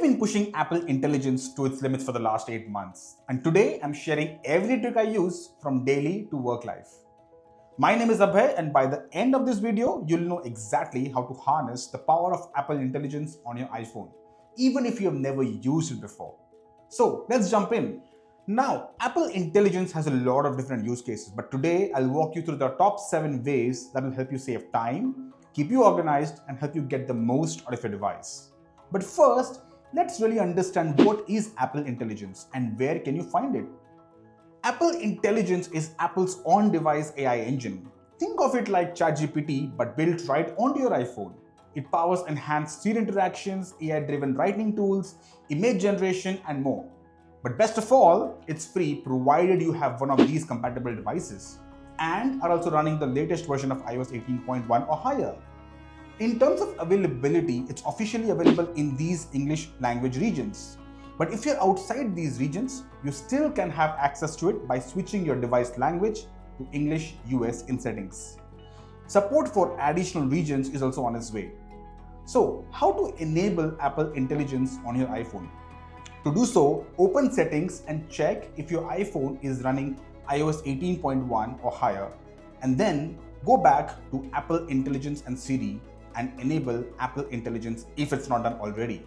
I've been pushing Apple Intelligence to its limits for the last 8 months, and today I'm sharing every trick I use from daily to work life. My name is Abhay, and by the end of this video, you'll know exactly how to harness the power of Apple Intelligence on your iPhone, even if you have never used it before. So let's jump in. Now, Apple Intelligence has a lot of different use cases, but today I'll walk you through the top 7 ways that will help you save time, keep you organized, and help you get the most out of your device. But first, let's really understand what is Apple Intelligence and where can you find it. Apple Intelligence is Apple's on-device AI engine. Think of it like ChatGPT but built right onto your iPhone. It powers enhanced Siri interactions, AI-driven writing tools, image generation, and more. But best of all, it's free provided you have one of these compatible devices and are also running the latest version of iOS 18.1 or higher. In terms of availability, it's officially available in these English language regions. But if you're outside these regions, you still can have access to it by switching your device language to English US in settings. Support for additional regions is also on its way. So, how to enable Apple Intelligence on your iPhone? To do so, open Settings and check if your iPhone is running iOS 18.1 or higher, and then go back to Apple Intelligence and Siri and enable Apple Intelligence if it's not done already.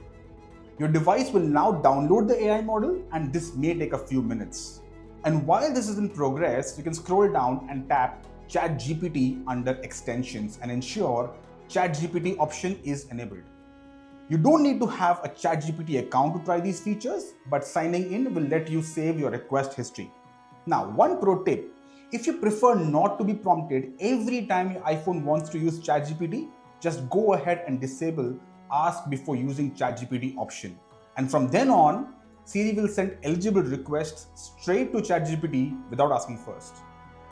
Your device will now download the AI model, and this may take a few minutes. And while this is in progress, you can scroll down and tap ChatGPT under Extensions and ensure ChatGPT option is enabled. You don't need to have a ChatGPT account to try these features, but signing in will let you save your request history. Now, one pro tip: if you prefer not to be prompted every time your iPhone wants to use ChatGPT, just go ahead and disable Ask Before Using ChatGPT option. And from then on, Siri will send eligible requests straight to ChatGPT without asking first.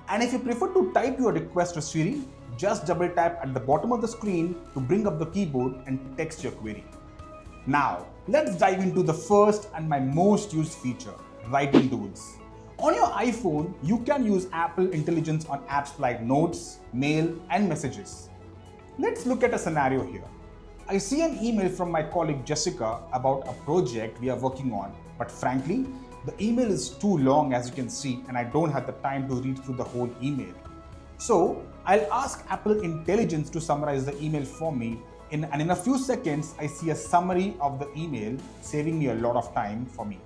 And if you prefer to type your request to Siri, just double tap at the bottom of the screen to bring up the keyboard and text your query. Now, let's dive into the first and my most used feature, writing tools. On your iPhone, you can use Apple Intelligence on apps like Notes, Mail, and Messages. Let's look at a scenario here. I see an email from my colleague Jessica about a project we are working on, but frankly, the email is too long, as you can see, and I don't have the time to read through the whole email. So I'll ask Apple Intelligence to summarize the email for me, and in a few seconds, I see a summary of the email, saving me a lot of time for me.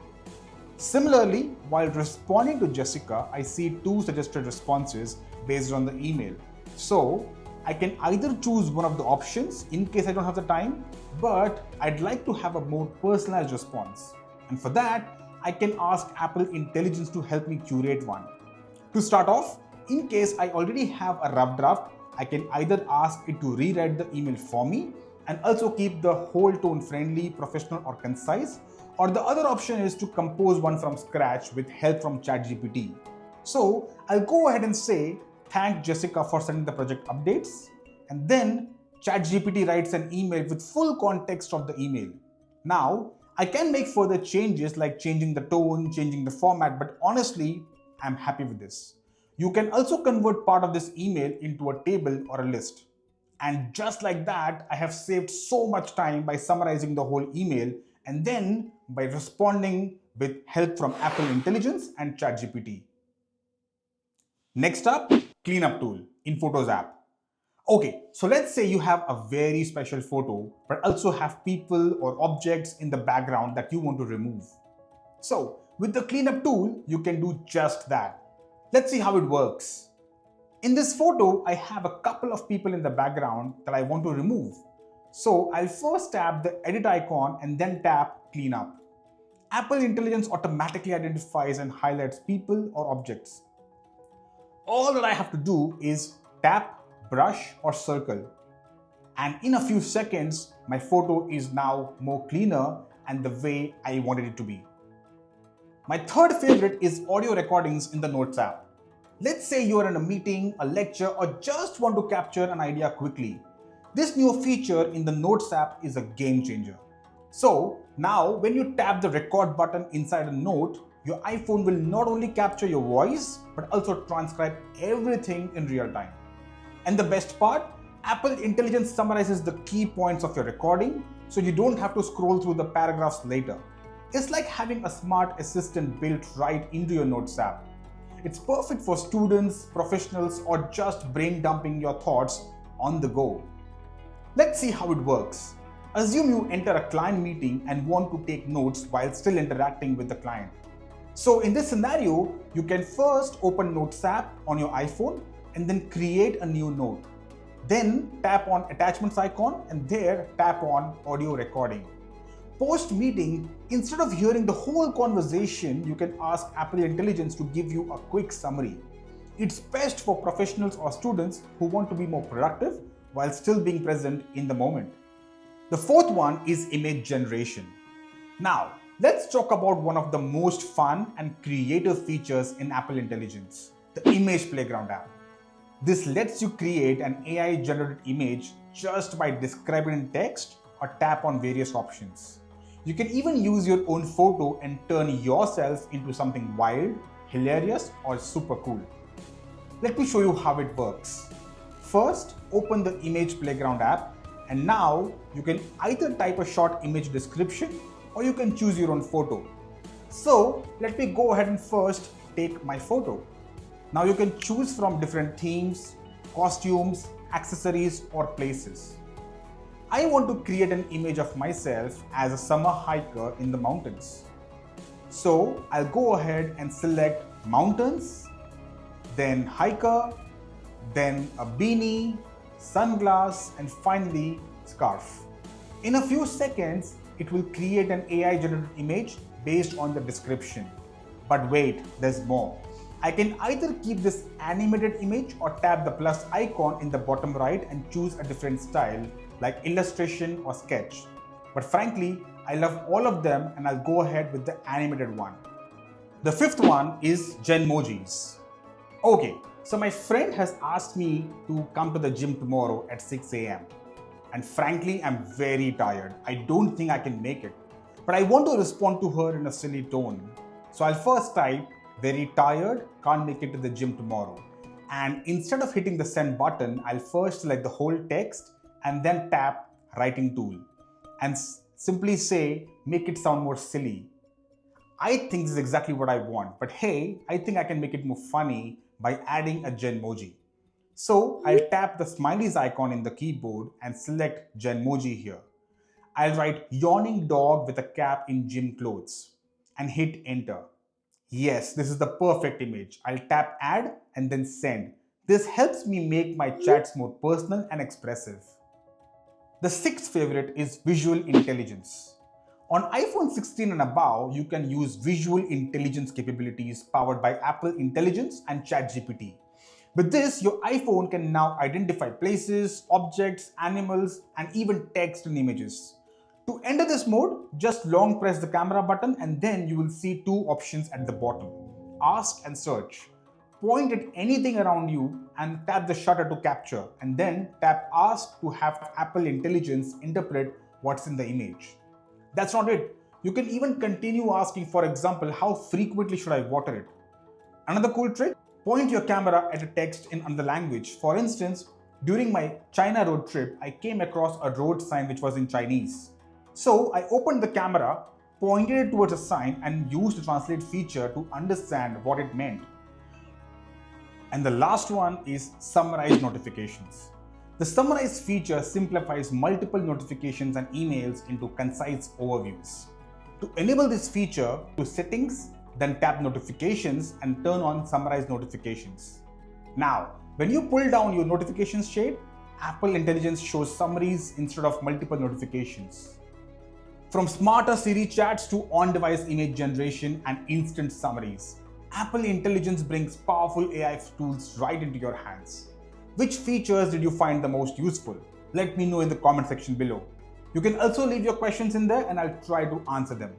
Similarly, while responding to Jessica, I see 2 suggested responses based on the email. So I can either choose one of the options in case I don't have the time, but I'd like to have a more personalized response. And for that, I can ask Apple Intelligence to help me curate one. To start off, in case I already have a rough draft, I can either ask it to rewrite the email for me and also keep the whole tone friendly, professional, or concise, or the other option is to compose one from scratch with help from ChatGPT. So I'll go ahead and say, "Thank Jessica for sending the project updates," and then ChatGPT writes an email with full context of the email. Now, I can make further changes like changing the tone, changing the format, but honestly, I'm happy with this. You can also convert part of this email into a table or a list. And just like that, I have saved so much time by summarizing the whole email and then by responding with help from Apple Intelligence and ChatGPT. Next up, Cleanup tool in Photos app. Okay, so let's say you have a very special photo, but also have people or objects in the background that you want to remove. So with the Cleanup tool, you can do just that. Let's see how it works. In this photo, I have a couple of people in the background that I want to remove. So I'll first tap the edit icon and then tap Cleanup. Apple Intelligence automatically identifies and highlights people or objects. All that I have to do is tap, brush, or circle. And in a few seconds, my photo is now more cleaner and the way I wanted it to be. My third favorite is audio recordings in the Notes app. Let's say you are in a meeting, a lecture, or just want to capture an idea quickly. This new feature in the Notes app is a game changer. So now when you tap the record button inside a note, your iPhone will not only capture your voice, but also transcribe everything in real time. And the best part, Apple Intelligence summarizes the key points of your recording, so you don't have to scroll through the paragraphs later. It's like having a smart assistant built right into your Notes app. It's perfect for students, professionals, or just brain dumping your thoughts on the go. Let's see how it works. Assume you enter a client meeting and want to take notes while still interacting with the client. So in this scenario, you can first open Notes app on your iPhone and then create a new note. Then tap on attachments icon and there tap on audio recording. Post meeting, instead of hearing the whole conversation, you can ask Apple Intelligence to give you a quick summary. It's best for professionals or students who want to be more productive while still being present in the moment. The fourth one is image generation. Now, let's talk about one of the most fun and creative features in Apple Intelligence, the Image Playground app. This lets you create an AI-generated image just by describing in text or tap on various options. You can even use your own photo and turn yourself into something wild, hilarious, or super cool. Let me show you how it works. First, open the Image Playground app, and now you can either type a short image description or you can choose your own photo. So let me go ahead and first take my photo. Now you can choose from different themes, costumes, accessories, or places. I want to create an image of myself as a summer hiker in the mountains. So I'll go ahead and select mountains, then hiker, then a beanie, sunglass, and finally scarf. In a few seconds, it will create an AI-generated image based on the description. But wait, there's more. I can either keep this animated image or tap the plus icon in the bottom right and choose a different style like illustration or sketch. But frankly, I love all of them and I'll go ahead with the animated one. The fifth one is Genmojis. Okay, so my friend has asked me to come to the gym tomorrow at 6 a.m. And frankly, I'm very tired. I don't think I can make it. But I want to respond to her in a silly tone. So I'll first type, very tired, can't make it to the gym tomorrow. And instead of hitting the send button, I'll first select the whole text and then tap writing tool. And simply say, make it sound more silly. I think this is exactly what I want. But hey, I think I can make it more funny by adding a Genmoji. So I'll tap the smileys icon in the keyboard and select Genmoji here. I'll write yawning dog with a cap in gym clothes and hit enter. Yes, this is the perfect image. I'll tap add and then send. This helps me make my chats more personal and expressive. The sixth favorite is visual intelligence. On iPhone 16 and above, you can use visual intelligence capabilities powered by Apple Intelligence and ChatGPT. With this, your iPhone can now identify places, objects, animals, and even text and images. To enter this mode, just long press the camera button and then you will see two options at the bottom, ask and search. Point at anything around you and tap the shutter to capture and then tap ask to have Apple Intelligence interpret what's in the image. That's not it. You can even continue asking, for example, how frequently should I water it? Another cool trick, point your camera at a text in another language. For instance, during my China road trip, I came across a road sign which was in Chinese. So I opened the camera, pointed it towards a sign and used the translate feature to understand what it meant. And the last one is summarize notifications. The summarize feature simplifies multiple notifications and emails into concise overviews. To enable this feature, go to settings, then tap notifications and turn on summarize notifications. Now, when you pull down your notifications shade, Apple Intelligence shows summaries instead of multiple notifications. From smarter Siri chats to on-device image generation and instant summaries, Apple Intelligence brings powerful AI tools right into your hands. Which features did you find the most useful? Let me know in the comment section below. You can also leave your questions in there and I'll try to answer them.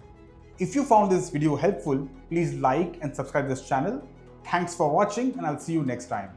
If you found this video helpful, please like and subscribe this channel. Thanks for watching and I'll see you next time.